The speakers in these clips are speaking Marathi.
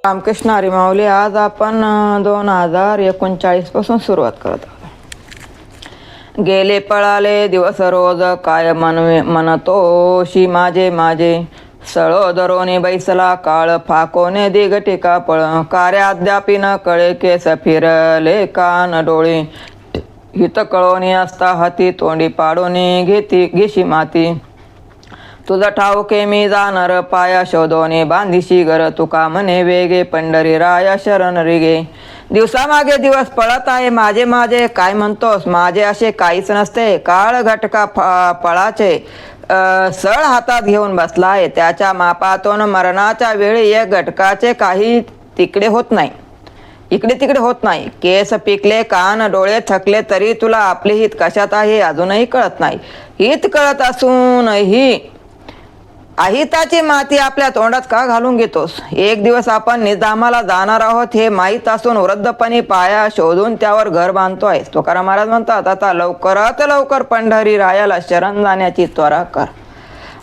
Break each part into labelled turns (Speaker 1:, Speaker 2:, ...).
Speaker 1: रामकृष्ण हरी माऊली. आज आपण 2039 पासून सुरुवात करत आहोत. गेले पळाले दिवस रोज काय म्हणतोशी माझे माझे सळो दरोने बैसला काळ फाकोने दिगटिका पळ कार्य अद्यापी न कळे केस फिरले कान डोळे हित कळोनी असता हाती तोंडी पाडोनी घेशी माती तुझा ठाऊके मी जाणार पाया शोधोने बांधिशी घर तुका म्हणे वेगे पंढरी राया शरण रिगे दिवसामागे दिवस पळत आहे माझे माझे काय म्हणतोस माझे असे काहीच नसते काळ घटका पळाचे सळ हातात घेऊन बसला आहे त्याच्या मापातून मरणाच्या वेळी या घटकाचे काही तिकडे होत नाही इकडे तिकडे होत नाही केस पिकले कान डोळे थकले तरी तुला आपले हित कशात आहे अजूनही कळत नाही हित कळत असूनही अहिताची माती आपल्या तोंडात का घालून घेतोस एक दिवस आपण निजामाला जाणार आहोत हे माहीत असून वृद्धपणी पाया शोधून त्यावर घर बांधतोय तुकाराम महाराज म्हणतात आता लवकरात लवकर पंढरी रायाला शरण जाण्याची त्वरा कर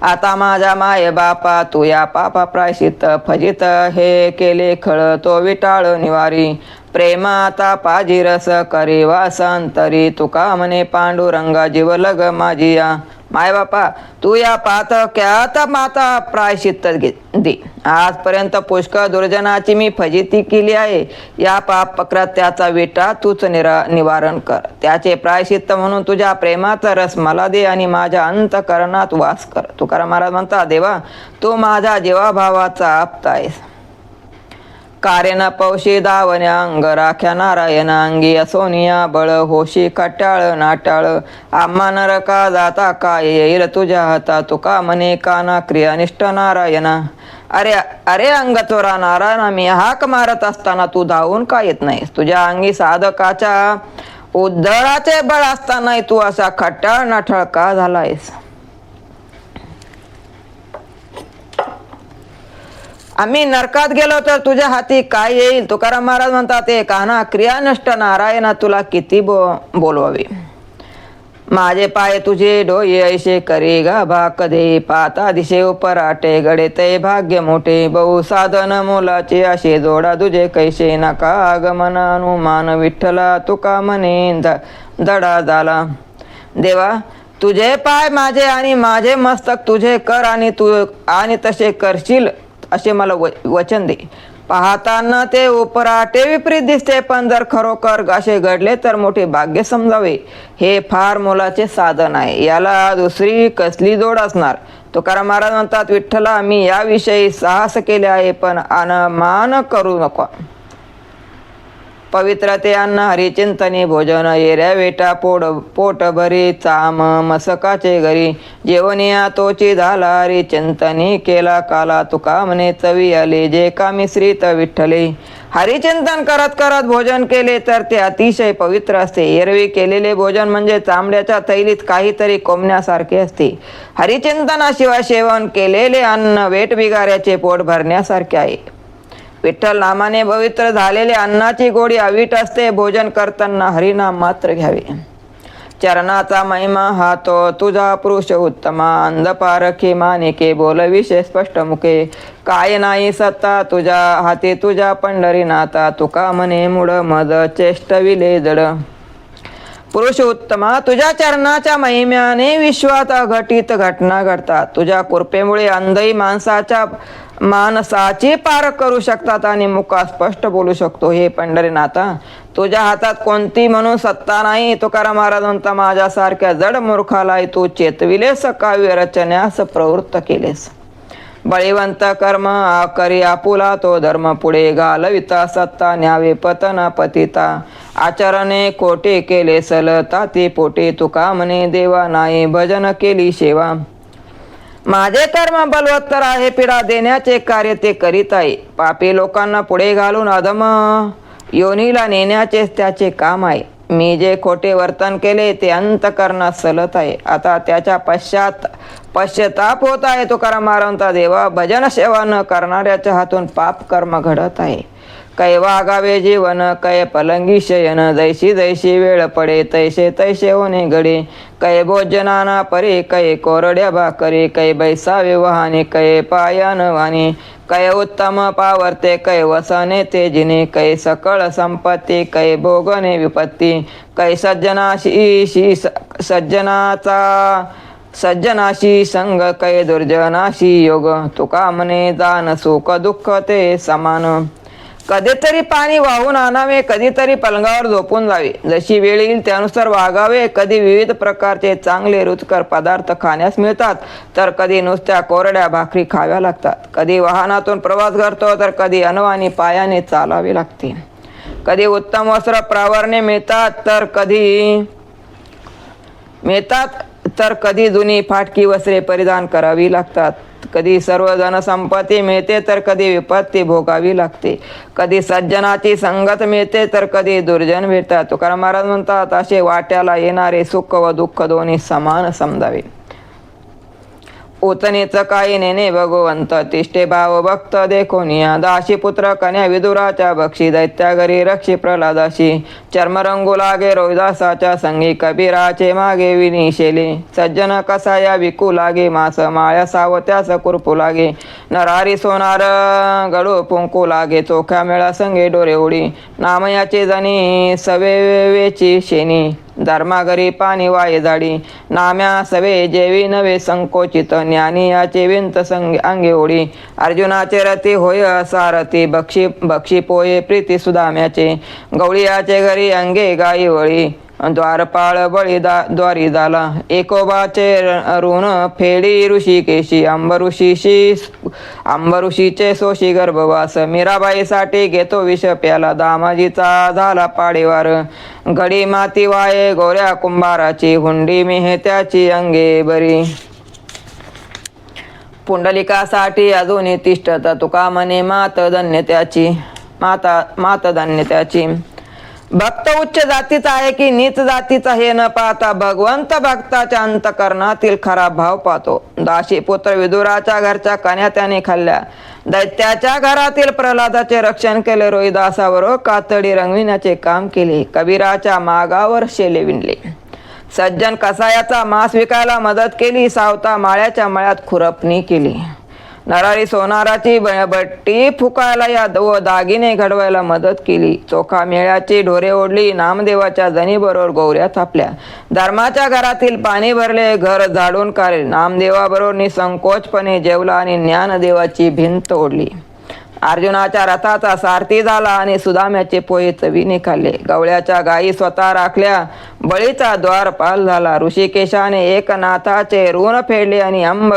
Speaker 1: आता माझ्या माये बापा तू या पापा प्रायश्चित फजित हे केले खळ तो विटाळ निवारी प्रेमाता पाजी रस करी वासांतरी तुका म्हणे पांडुरंगा जीव लग माझी या माय बापा तू या पातक्यात माता प्रायश्चित्त दे आजपर्यंत पुष्कळ दुर्जनाची मी फजिती केली आहे या पाप त्याचा विटा तूच निवारण कर त्याचे प्रायश्चित्त म्हणून तुझ्या प्रेमाचा रस मला दे आणि माझ्या अंतकरणात वास कर तुकाराम महाराज म्हणता देवा तू माझ्या जीवाभावाचा आप्त आहेस कारेन पौशी दावण्या अंग राख्या नारायणा अंगी असोनिया बळ होशी कट्याळ नाट्याळ आम्हा नरका जाता काय येईल तुझ्या हाता तुका म्हणे काना क्रिया निष्ठ नारायणा अरे अरे अंग चोरा नारायणा मी हाक मारत असताना तू धावून का येत नाहीस तुझ्या अंगी साधकाच्या उद्धराचे बळ असताना तू असा खट्याळ नाठळ का झालायस आम्ही नरकात गेलो तर तुझ्या हाती काय येईल तुकाराम महाराज म्हणतात ते काना क्रिया नष्ट नारायणा तुला किती बोलवावे माझे पाय तुझे डोये ऐसे करी गा भाक दे पाता दिशे उपराटे गडे ते भाग्य मोठे बहु साधन मोलाचे असे जोडा तुझे कैसे नका आगमन अनुमान विठ्ठला तुका म्हणे दडा झाला देवा तुझे पाय माझे आणि माझे मस्तक तुझे कर आणि तसे करशील असे मला वचन दे पाहताना ते उपराटे विपरीत दिसते पण जर खरोखर असे घडले तर मोठे भाग्य समजावे हे फार मोलाचे साधन आहे याला दुसरी कसली जोड असणार तुकाराम महाराज म्हणतात विठ्ठला मी याविषयी साहस केले आहे पण अनमान करू नको पवित्रते अन्न हरिचिंतनी भोजन येऱ्या वेटा पोट भरी चाम मसकाचे घरी जेवणिया तोची झाला हरिचिंतनी केला काला तुका म्हणे चवी आले जे का मिश्रित विठ्ठले हरिचिंतन करत करत भोजन केले तर ते अतिशय पवित्र असते एरवी केलेले भोजन म्हणजे चांबड्याच्या थैलीत काहीतरी कोंबण्यासारखे असते हरिचिंतनाशिवाय सेवन केलेले अन्न वेट बिगाऱ्याचे पोट भरण्यासारखे आहे विठ्ठल नामाने पवित्र झालेले अन्नाची गोडी अवीट असते भोजन करताना हरिनाम मात्र घ्यावे चरणाचा महिमा हा तो तुझा पुरुष उत्तमा अंध पारखी मानिके बोल विषय स्पष्ट मुखे काय नाही सत्ता तुझ्या हाती तुझ्या पंढरीनाथा तुका म्हणे मुड मद चेष्टविले जड पुरुष उत्तमा तुझ्या चरणाच्या महिम्याने विश्वात अघटित घटना घडतात तुझ्या कृपेमुळे अंधही माणसाची पार करू शकतात आणि मुका स्पष्ट बोलू शकतो हे पंढरीनाथा तुझ्या हातात कोणती म्हणून सत्ता नाही तुकाराम महाराज म्हणता माझ्यासारख्या जड मूर्खाला तू चेतविलेस काव्य रचण्यास प्रवृत्त केलेस बळीवंत कर्म आकरी आपुला तो धर्म पुढे घालविता सत्ता न्यावे पतन पतिता आचरणे कोटे केले सलता ते पोटे तुका म्हणे देवा नाही भजन केली सेवा माझे कर्म बलवत्तर आहे पीडा देण्याचे कार्य ते करीत आहे पापी लोकांना पुढे घालून अधम योनीला नेण्याचेच त्याचे काम आहे मी जे खोटे वर्तन केले ते अंतकरणात सलत आहे आता त्याच्या पश्चाताप होत आहे तुकाराम महाराज देवा भजन सेवा न करणाऱ्याच्या हातून पाप कर्म घडत आहे कै वागावे जीवन कै पलंगी शयन जैशी जैशी वेळ पडे तैसे तैसे होणे घडे कै भोजनाना परे कै कोरड्या भाकरी कै बैसावे वाहने कै पायान वाणी कै उत्तम पावर्ते कै वसने तेजिने कै सकळ संपत्ती कै भोगने विपत्ती कै सज्जनाशी संग कै दुर्जनाशी योग तुका म्हणे जाण सुख दुःख ते समान कधीतरी पाणी वाहून आणावे कधीतरी पलंगावर झोपून जावे जशी वेळ येईल त्यानुसार वागावे कधी विविध प्रकारचे चांगले रुचकर पदार्थ खाण्यास मिळतात तर कधी नुसत्या कोरड्या भाकरी खाव्या लागतात कधी वाहनातून प्रवास करतो तर कधी अनवाणी पायाने चालावे लागते कधी उत्तम वस्त्र प्रावरणे मिळतात तर कधी जुनी फाटकी वस्त्रे परिधान करावी लागतात कधी सर्व जनसंपत्ती मिळते तर कधी विपत्ती भोगावी लागते कधी सज्जनाची संगत मिळते तर कधी दुर्जन भेटतात तुकाराम महाराज म्हणतात असे वाट्याला येणारे सुख व दुःख दोन्ही समान समजावे ओतनेच काही नेने भगवंत तिष्ठे भाव भक्त देखोनिया दाशी पुत्र कन्या विदुराच्या बक्षी दैत्या घरी रक्षी प्रल्हादाशी चर्मरंगू लागे रोहिदासाच्या संगी कबीराचे मागे विनिशेले सज्जन कसाया विकू लागे मास माळ्या सावत्यास कुरपू लागे नरारी सोनार गडू पुंकू लागे चोख्या मेळा संगे डोरे उडी नामयाचे जणी सवेवेची शेनी धर्माघरी पाणी वाये जाडी नाम्या सवे जेवी नवे संकोचित ज्ञानी याचे विंत अंगे ओढी अर्जुनाचे रती होय सारथी बक्षी पोये प्रीती सुदाम्याचे गवळीयाचे घरी अंगे गाई वळी द्वारपाळ बळी द्वारी झाला एकोबाचे ऋण फेडी ऋषिकेशी अंबऋषीचे सोशी गर्भवास मीराबाईसाठी घेतो विष प्याला दामाजीचा झाला पाडेवार घडी माती वाये गोऱ्या कुंभाराची हुंडी मेहत्याची अंगे बरी पुंडलिकासाठी अजूनही तिष्ठत तुका म्हणे मात धन्य त्याची भक्त उच्च जातीचा आहे की नीच जातीचा हे न पाहता भगवंत भक्ताच्या अंतकरणातील खरा भाव पाहतो दाशी पुत्र विदुराच्या घरच्या कन्या त्याने खाल्ल्या दैत्याच्या घरातील प्रल्हादाचे रक्षण केले रोहिदासावर कातडी रंगविण्याचे काम केले कबीराच्या मागावर शेले विणले सज्जन कसायाचा मांस विकायला मदत केली सावता माळ्याच्या मळ्यात खुरपणी केली नरारी सोनाराची बट्टी फुकायला या व दागिने घडवायला मदत केली चोखा मेळ्याची ढोरे ओढली नामदेवाच्या जणीबरोबर गौऱ्या थापल्या धर्माच्या घरातील पाणी भरले घर झाडून काढले नामदेवाबरोबर निसंकोचपणे जेवला आणि ज्ञानदेवाची भिंत ओढली अर्जुनाच्या रथाचा सारथी झाला आणि सुदाम्याचे पोहे चवीने खाल्ले गवळ्याच्या गायी स्वतः राखल्या बळीचा द्वारपाल झाला ऋषिकेशाने एकनाथाचे ऋण फेडले आणि अंब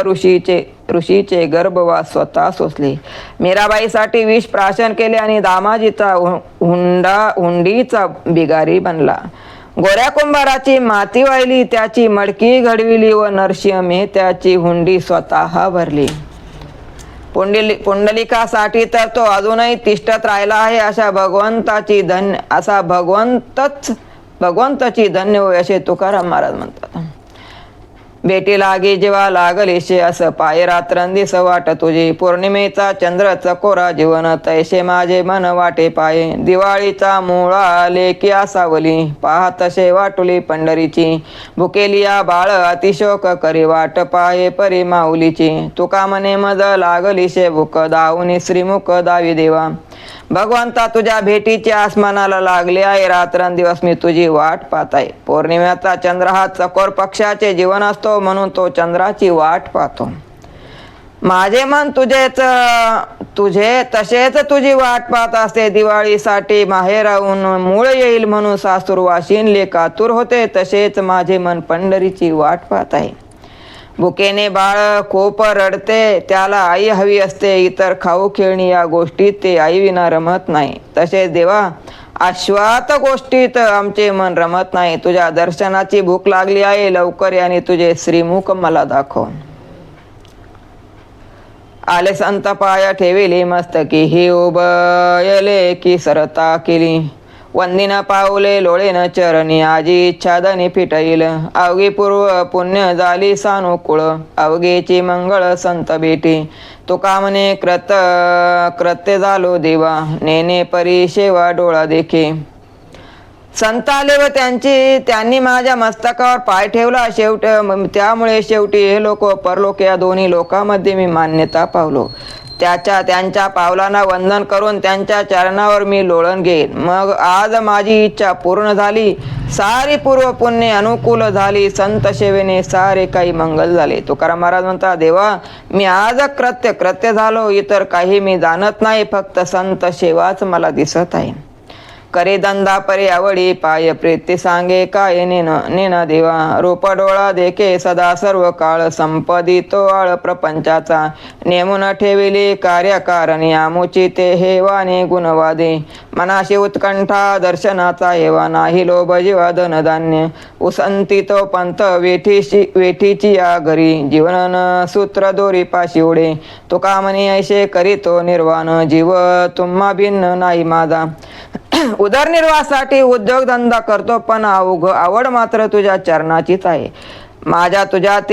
Speaker 1: ऋषीचे गर्भवास स्वतः सोसले मीराबाईसाठी विष प्राशन केले आणि दामाजीचा हुंडीचा बिगारी बनला गोऱ्या कुंभाराची माती वाहिली त्याची मडकी घडविली व नरसिंह मेहत्याची हुंडी स्वतः भरली पुंडलिकासाठी तर तो अजूनही तिष्ठत राहिला आहे भगवंताची धन्य होय असे तुकाराम महाराज म्हणतात बेटी लागे जेव्हा लागलीशे असं पाय रात्रंदिस वाट तुझी पौर्णिमेचा चंद्र चकोरा जीवन तैसे माझे मन वाटे पाये दिवाळीचा मुळा लेकी असावली पाहतसे वाटुली पंढरीची भुकेलिया बाळ अतिशोक करी वाट पाये परी माऊलीची तुका मने मद लागलीशे भूक दाऊनी श्रीमुख दावी देवा भगवंता तुझ्या भेटीची आसमानाला लागले आहे रात्रंदिवस मी तुझी वाट पाहत आहे पौर्णिमेचा चंद्र हा चकोर पक्षाचे जीवन असतो म्हणून तो चंद्राची वाट पाहतो माझे मन तुझे तसेच तुझी वाट पाहत असते दिवाळीसाठी माहेराहून मूळ येईल म्हणून सासूर वाशिनले कातूर होते तसेच माझे मन पंढरीची वाट पाहत आहे भुकेने बाळ खूप रडते त्याला आई हवी असते इतर खाऊ खेळणी या गोष्टीत ते आई विना रमत नाही तसेच देवा आश्वात गोष्टीत आमचे मन रमत नाही तुझ्या दर्शनाची भूक लागली आहे लवकर आणि तुझे श्रीमुख मला दाखव आले संत पाया ठेविली मस्तकी ही उभयले की सरता केली वंदिन पाऊले लोळेन चरणी आजी इच्छादनी फिटईल अवघी पूर्व पुण्य झाली सानुकूळ अवघेची मंगळ संत भेटी तुका म्हणे कृत्य झालो देवा नेने परी शेवा डोळा देखे संत आले व त्यांनी माझ्या मस्तकावर पाय ठेवला त्यामुळे शेवटी हे लोक परलोक या दोन्ही लोकांमध्ये मी मान्यता पावलो त्यांच्या पावलांना वंदन करून त्यांच्या चरणावर मी लोळण घेईन मग आज माझी इच्छा पूर्ण झाली सारी पूर्व पुण्य अनुकूल झाली संत सेवेने सारे काही मंगल झाले तुकाराम महाराज म्हणतात देवा मी आज कृत्य झालो इतर काही मी जाणत नाही फक्त संत सेवाच मला दिसत आहे करे धंदा परे आवडी पाय प्रीती सांगे काय नेन देवा रूप डोळा देखे सदा सर्व काळ संपदी तो आळ प्रपंचाचा नेमून ठेविली कार्यकारणी आमुची ते हेवाने गुणवादे मनाशी उत्कंठा दर्शनाचा हेवा नाही लोभ जीवा धनधान्य उसंती तो पंथ वेठीची या घरी जीवन सूत्र दोरी पाशी उडे तुका म्हणे ऐसे करीतो निर्वाण जीव तुम्हा भिन्न नाही माझा उदरनिर्वाहासाठी उद्योगधंदा करतो पण आवड मात्र तुझ्या चरणाचीच आहे माझ्या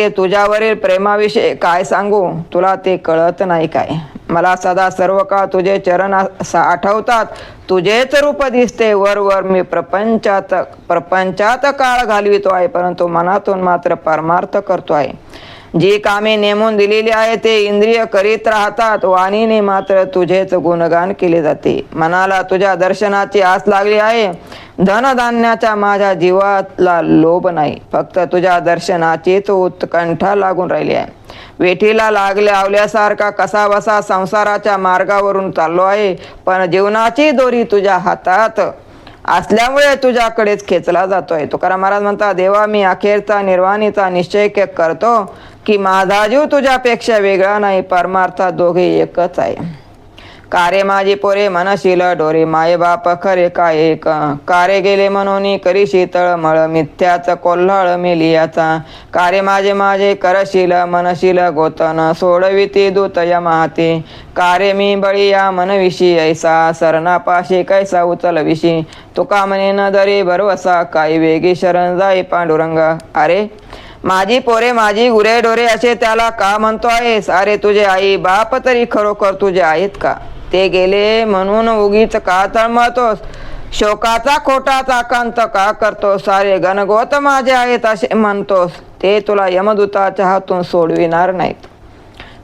Speaker 1: तुझ्यावरील प्रेमाविषयी काय सांगू तुला ते कळत नाही काय मला सदा सर्व काळ तुझे चरण आठवतात तुझेच रूप दिसते वर मी प्रपंचात काळ घालवितो आहे परंतु मनातून मात्र परमार्थ करतो आहे जी कामे नेमून दिलेली आहे ते इंद्रिय करीत राहतात वाणीने मात्र तुझेच गुणगान केले जाते मनाला तुझ्या दर्शनाची आस लागली आहे धनधान्याच्या माझ्या जीवाला लोभ नाही फक्त तुझ्या दर्शनाचीच उत्कंठा लागून राहिली आहे वेठीला आवल्यासारखा कसा बसा संसाराच्या मार्गावरून चाललो आहे पण जीवनाची दोरी तुझ्या हातात असल्यामुळे तुझ्याकडेच खेचला जातोय तुकाराम महाराज म्हणतात देवा मी अखेरचा निर्वाणीचा निश्चय करतो की माझा जीव तुझ्यापेक्षा वेगळा नाही परमार्थात दोघे एकच आहे कारे माझी पोरे मनशील डोरे माये बाप खरे काय एक कारे गेले मनोनी करीशी तळमळ मिथ्याच कोल्हाळ मेलियाचा कारे माझे करशील मनशील गोतन सोडविती दूत यमाते कारे मी बळीया मनविषी ऐसा सरणापाशी कैसा उचलविषी तुका म्हणे न दरे भरवसा काही वेगी शरण जाई पांडुरंगा अरे माझी पोरे माझी गुरे डोरे असे त्याला का म्हणतो आहेस अरे तुझे आई बाप तरी खरोखर तुझे आहेत का ते गेले म्हणून उगीच का तळमळतोस शोकाचा खोटाचा आकांत का करतोस सारे गणगोत माझे आहेत असे म्हणतोस ते तुला यमदूताच्या हातून सोडविणार नाहीत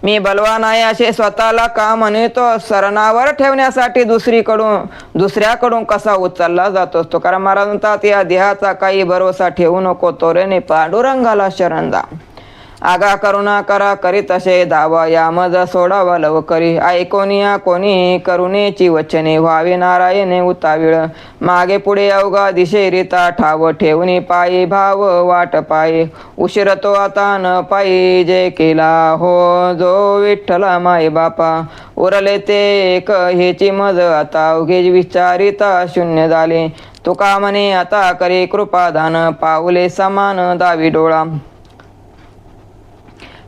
Speaker 1: मी बलवान आहे असे स्वतःला का म्हणतो सरणावर ठेवण्यासाठी दुसऱ्याकडून कसा उचलला जातोस तुकाराम महाराज म्हणतात या देहाचा काही भरोसा ठेवू नको तोरेने पांडुरंगाला शरण जा आगा करुणा करा करीत असे दावा या मज सोडावा लव करी ऐकोनिया कोणी करुणेची वचने व्हावे नारायणे उताविळ मागे पुढे अवघा दिशे रीता ठाव ठेवणी पायी भाव वाट पायी उशीर तो आता न पायी जे केला हो जो विठ्ठला माय बापा उरले ते एक हेची मज आता अवघे विचारिता शून्य झाले तुका म्हणे आता करी कृपादान पाऊले समान दावी डोळा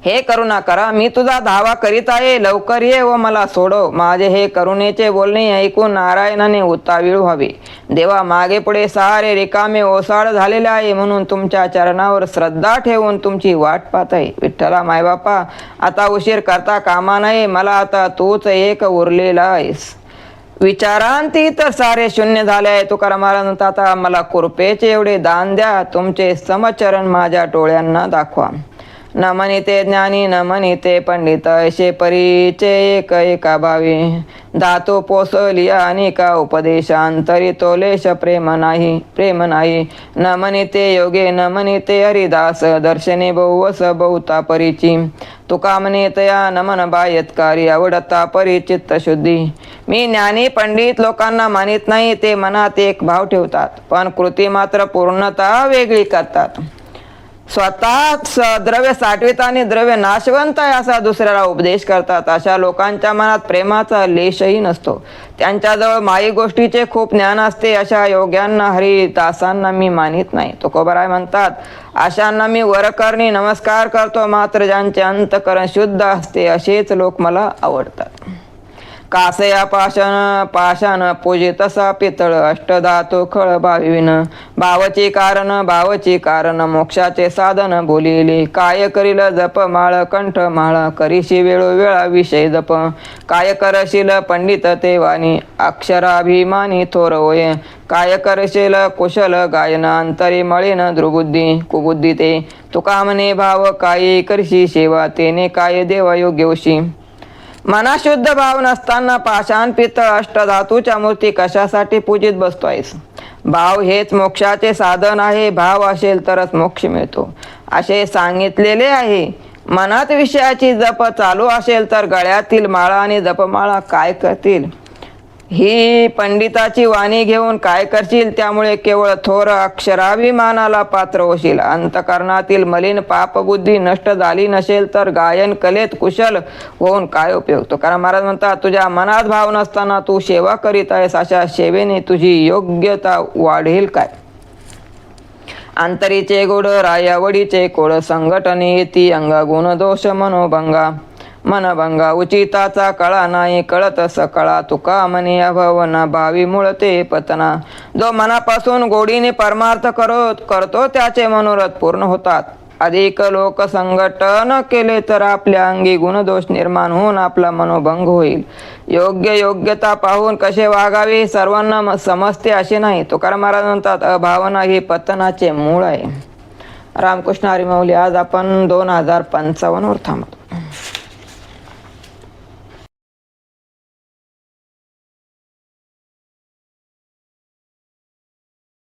Speaker 1: हे करुणा करा मी तुझा धावा करीत आहे लवकर ये व मला सोडव माझे हे करुणेचे बोलणे ऐकून नारायणाने उतावीळ व्हावे देवा मागे पुढे सारे रिकामे ओसाड झालेले आहे म्हणून तुमच्या चरणावर श्रद्धा ठेवून तुमची वाट पाहत आहे विठ्ठला मायबापा आता उशीर करता कामा नये मला आता तूच एक उरलेला आहेस विचारांती तर सारे शून्य झाले आहे तुकाराम महाराज म्हणतात आता मला कृपेचे एवढे दान द्या तुमचे समचरण माझ्या डोळ्यांना दाखवा न मनिते ज्ञानी न मनिते पंडित ऐसे परिचय एका भावी धातू पोसलिया अनेका उपदेशांतरी तोलेश प्रेम नाही न मनिते योगे न मनिते हरिदास दर्शने बहुवस बहुता परिची तुका म्हणे तया नमन बायतकारी आवडता परिचित्त शुद्धी मी ज्ञानी पंडित लोकांना मानित नाही ते मनात एक भाव ठेवतात पण कृती मात्र पूर्णता वेगळी करतात स्वतः द्रव्य साठवित आणि द्रव्य नाशवंत आहे असा दुसऱ्याला उपदेश करतात अशा लोकांच्या मनात प्रेमाचा लेशही नसतो त्यांच्याजवळ माई गोष्टीचे खूप ज्ञान असते अशा योग्यांना हरिदासांना मी मानित नाही तुकोबाराय म्हणतात अशांना मी वरकरणी नमस्कार करतो मात्र ज्यांचे अंतकरण शुद्ध असते असेच लोक मला आवडतात कासया पाषाण पूजे तसा पितळ अष्टधातू खळ भाविन भावची कारण मोक्षाचे साधन बोलिले काय करील जप माळ कंठ माळा करीशी वेळोवेळा विषय जप काय करशील पंडित ते वाणी अक्षराभिमानी थोर होय काय करशील कुशल गायन अंतरी मळीन दुर्बुद्धी कुबुद्धी ते तुका म्हणे भाव काय करशी सेवा तेने काय देवा योग्यवशी मना शुद्ध भाव नसताना पाषाण पितळ अष्टधातूच्या मूर्ती कशासाठी पूजित बसतोयस भाव हेच मोक्षाचे साधन आहे भाव असेल तरच मोक्ष मिळतो असे सांगितलेले आहे मनात विषयाची जप चालू असेल तर गळ्यातील माळा आणि जपमाळा काय करतील ही पंडिताची वाणी घेऊन काय करशील त्यामुळे केवळ थोर अक्षराभिमानाला पात्र होशील अंतकरणातील मलिन पापबुद्धी नष्ट झाली नसेल तर गायन कलेत कुशल होऊन काय उपयोग तुकाराम महाराज म्हणतात तुझ्या मनात भाव नसताना तू सेवा करीत आहेस अशा सेवेने तुझी योग्यता वाढेल काय अंतरीचे गोड रायावडीचे कोड संघटने येती अंगा गुण दोष मनोभंगा मनभंगा उचिताचा कळा नाही कळत सकळा तुका मनी अभवना भावी मूळ ते पतना जो मनापासून गोडीने परमार्थ करतो त्याचे मनोरथ पूर्ण होतात अधिक लोक संघटन केले तर आपल्या अंगी गुणदोष निर्माण होऊन आपला मनोभंग होईल योग्यता पाहून कसे वागावे सर्वांना समजते असे नाही तुकाराम महाराज म्हणतात अभावना ही पतनाचे मूळ आहे रामकृष्ण हरी माऊली आज आपण 2055 वर थांबतो